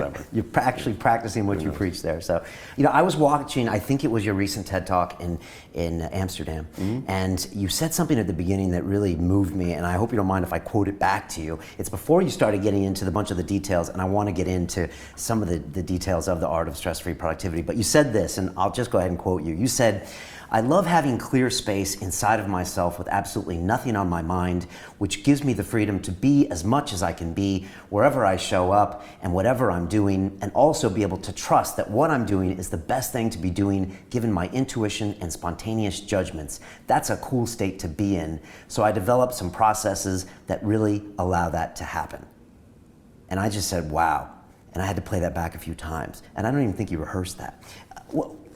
never. You're actually practicing what you preach there. So, I was watching, I think it was your recent TED Talk in Amsterdam, and you said something at the beginning that really moved me, and I hope you don't mind if I quote it back to you. It's before you started getting into the bunch of the details, and I want to get into some of the details of the art of stress-free productivity, but you said this, and I'll just go ahead and quote you. You said, "I love having clear space inside of myself with absolutely nothing on my mind, which gives me the freedom to be as much as I can be wherever I show up and whatever I'm doing, and also be able to trust that what I'm doing is the best thing to be doing given my intuition and spontaneous judgments. That's a cool state to be in. So I developed some processes that really allow that to happen." And I just said, wow. And I had to play that back a few times. And I don't even think you rehearsed that.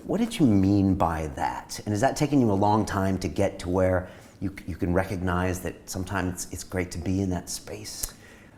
What did you mean by that? And is that taking you a long time to get to where you can recognize that sometimes it's great to be in that space?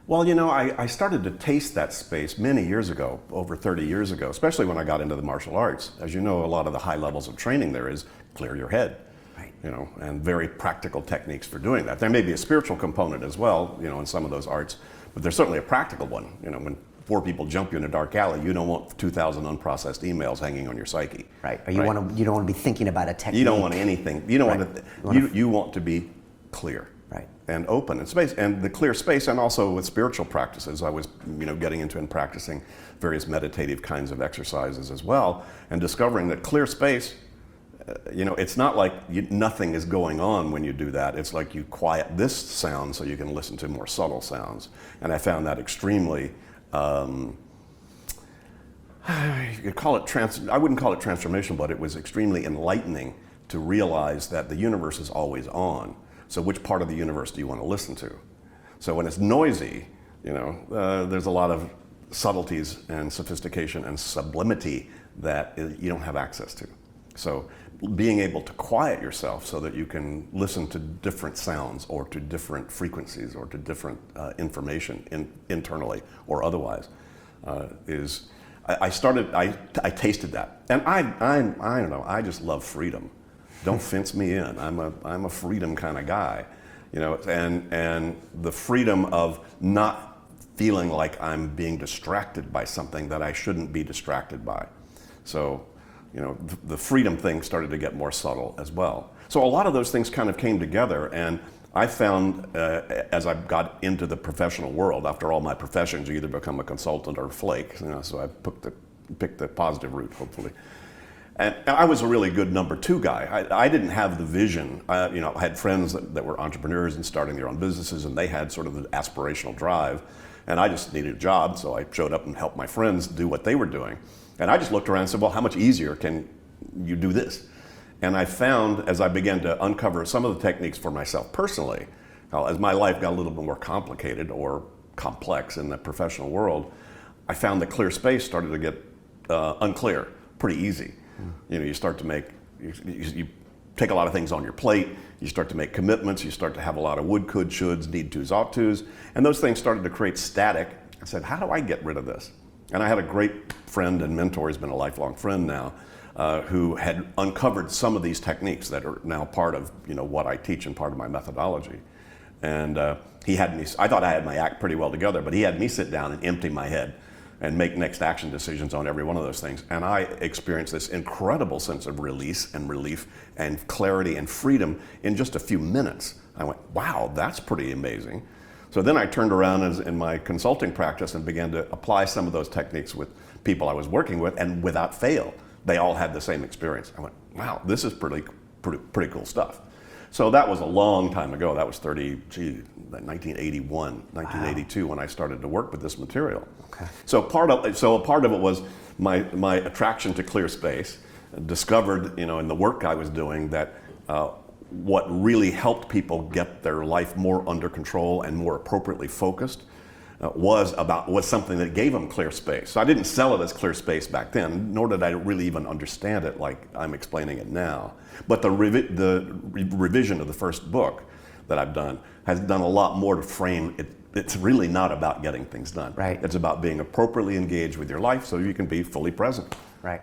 Well, I started to taste that space many years ago, over 30 years ago, especially when I got into the martial arts. As you know, a lot of the high levels of training there is clear your head, right. And very practical techniques for doing that. There may be a spiritual component as well, in some of those arts, but there's certainly a practical one. When 4 people jump you in a dark alley, you don't want 2,000 unprocessed emails hanging on your psyche. Right. Or you don't want to be thinking about a technique. You don't want anything. You don't want you want to be clear. Right. And open in space, and the clear space, and also with spiritual practices, I was getting into and practicing various meditative kinds of exercises as well, and discovering that clear space, it's not like nothing is going on when you do that. It's like you quiet this sound so you can listen to more subtle sounds, and I found that extremely. You could call it I wouldn't call it transformational, but it was extremely enlightening to realize that the universe is always on. So which part of the universe do you want to listen to? So when it's noisy, there's a lot of subtleties and sophistication and sublimity that you don't have access to. So being able to quiet yourself so that you can listen to different sounds or to different frequencies or to different information internally or otherwise is, I tasted that. And I don't know, I just love freedom. Don't fence me in. I'm a freedom kind of guy, and the freedom of not feeling like I'm being distracted by something that I shouldn't be distracted by. So, the freedom thing started to get more subtle as well. So a lot of those things kind of came together, and I found as I got into the professional world, after all my professions, you either become a consultant or flake. So I picked the positive route, hopefully. And I was a really good number 2 guy. I didn't have the vision. I had friends that were entrepreneurs and starting their own businesses, and they had sort of the aspirational drive. And I just needed a job, so I showed up and helped my friends do what they were doing. And I just looked around and said, well, how much easier can you do this? And I found, as I began to uncover some of the techniques for myself personally, as my life got a little bit more complicated or complex in the professional world, I found that clear space started to get unclear pretty easy. You start to make, you take a lot of things on your plate, you start to make commitments, you start to have a lot of would, could, shoulds, need tos, ought tos, and those things started to create static. I said, how do I get rid of this? And I had a great friend and mentor, he's been a lifelong friend now, who had uncovered some of these techniques that are now part of what I teach and part of my methodology. And he had me, I thought I had my act pretty well together, but he had me sit down and empty my head and make next action decisions on every one of those things. And I experienced this incredible sense of release and relief and clarity and freedom in just a few minutes. I went, wow, that's pretty amazing. So then I turned around in my consulting practice and began to apply some of those techniques with people I was working with, and without fail, they all had the same experience. I went, wow, this is pretty cool stuff. So that was a long time ago. That was 1981, 1982, wow, when I started to work with this material. Okay. So a part of it was my attraction to clear space. Discovered, in the work I was doing, that what really helped people get their life more under control and more appropriately focused was something that gave them clear space. So I didn't sell it as clear space back then, nor did I really even understand it like I'm explaining it now. But the revision of the first book that I've done has done a lot more to frame it. It's really not about getting things done. Right. It's about being appropriately engaged with your life so you can be fully present. Right.